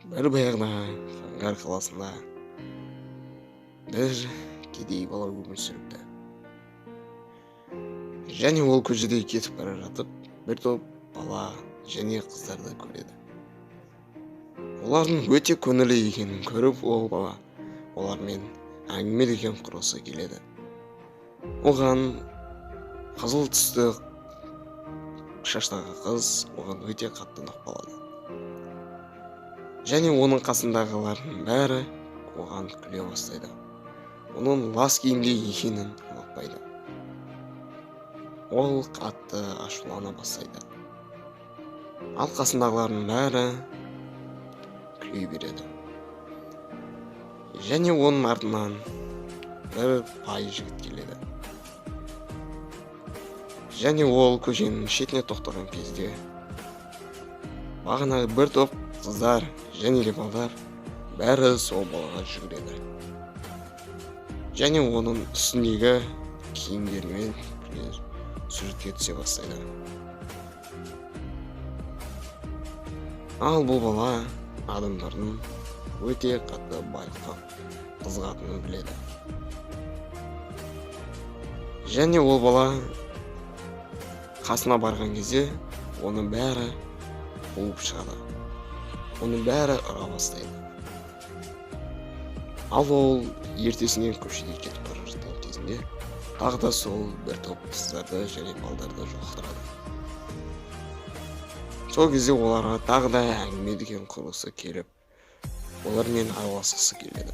бір баяғыда Қанғар қаласында бір кедей бала өмір сүріпті. Және ол көшеде кетіп бара жатып, бір топ бала және қыздарды көреді. Олардың өте көңілді екенін көріп, ол бала олармен әңгімелеген құрысы келеді. Оған қызыл түсті шаштағы қыз оған өте қатты ұнап. Және оның қасындағылардың бәрі оған күле бастайды. Оның лас киімде екенін ұнатпайды. Ол қатты ашулана бастайды. Ал қасындағылардың бәрі күле береді. Және оның артынан бір бай жігіт келеді. Және ол көшенің шетіне тоқтаған кезде бағанағы бір топ қыздар және балдар бәрі сол балаға жүгіреді. Және оның үстіндегі киімдерімен суретке түсе бастайды. Ал бұл бала адамдардың өте қатты байқап қызығатынын біледі. Және ол бала қасына барған кезде оның бәрі қуып шығады. Оның бәрі ұра бастайды. Ал ол ертесіне көшеде кетіп бара жатқан кезінде тағы да сол бір топ қыздарды және балдарды жолықтырады. Сол кезде оларға тағы да әңгіме деген құрысы келіп, олармен араласқысы келеді.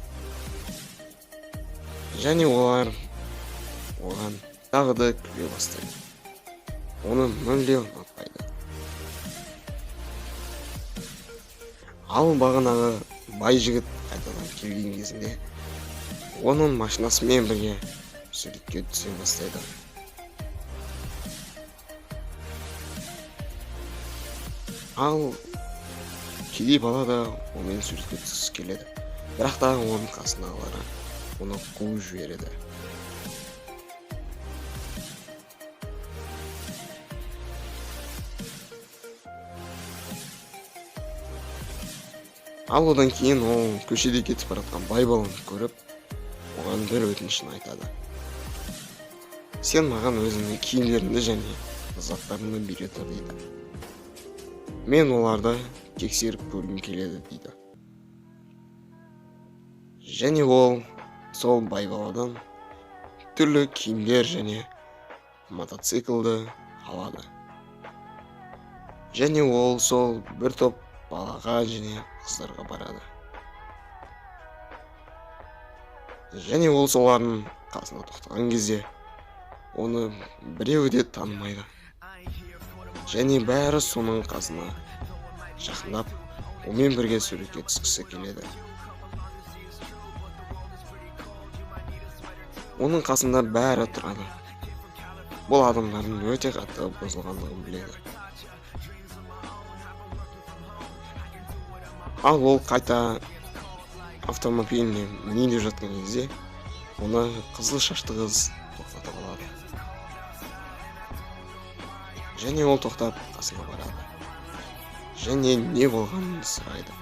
Және олар оған тағы да күле бастайды. Оны мүлде ұнатпайды. Ал бағанағы бай жігіт қайтадан келген кезінде оның машинасымен бірге суретке түсе бастайды. Ал кедей бала да онымен суретке түскісі келеді. Бірақ та оның қасындағылары оны қуып жібереді. Ал одан кейін ол көшеде кетіп бара жатқан бай баланы көріп, оған бір өтінішін айтады. Сен маған өзіңнің киімдеріңді және заттарыңды бере тұр дейді. Мен оларды тексеріп көргім келеді дейді. Және ол сол бай баладан түрлі киімдер және мотоциклді алады. Және ол сол бір топ балаға және қыздарға барады. Және ол солардың қасына тоқтаған кезде оны біреуі де танымайды. Және бәрі соның қасына жақындап, онымен бірге суретке түскісі келеді. Оның қасында бәрі тұрады. Бұл адамдардың өте қатты бұзылғандығын біледі. Ал ол қайта автомобиліне мінейін деп жатқан кезде оны қызыл шашты қыз тоқтатып алады. Және ол тоқтап қасына барады. Және не болғанын сұрайды.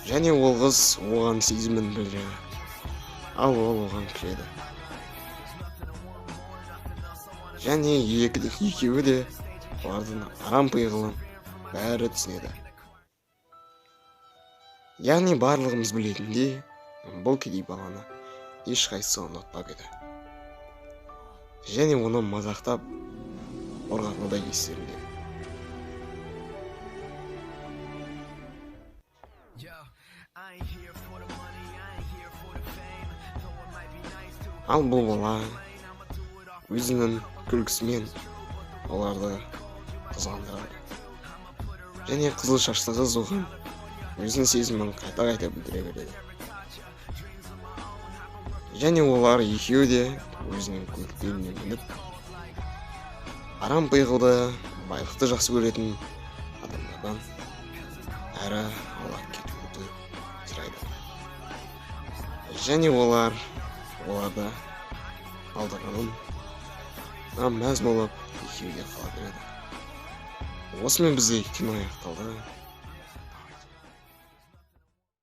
Және ол қыз оған сезімін білдіреді. Ал ол оған күледі. Және екеуі де олардың арам пиғылын бәрі түсінеді. Яғни барлығымыз білетіндей, бұл кедей баланы ешқайсысы ұнатпап еді. Және оны мазақтап ұрғаны да естерінде. Ал бұл бала өзінің күлкісімен оларды қызғандырады. Және қызыл шашты қыз оған өзінің сезімін қайта білдіре береді. Және олар екеуі де өзінің көліктеріне мініп, арам пиғылды, байлықты жақсы көретін адамдардан әрі аулақ кетуді сұрайды. Және оларды алдырғанын мәз болып екеуі де қала береді. осымен біздегі кино аяқталды.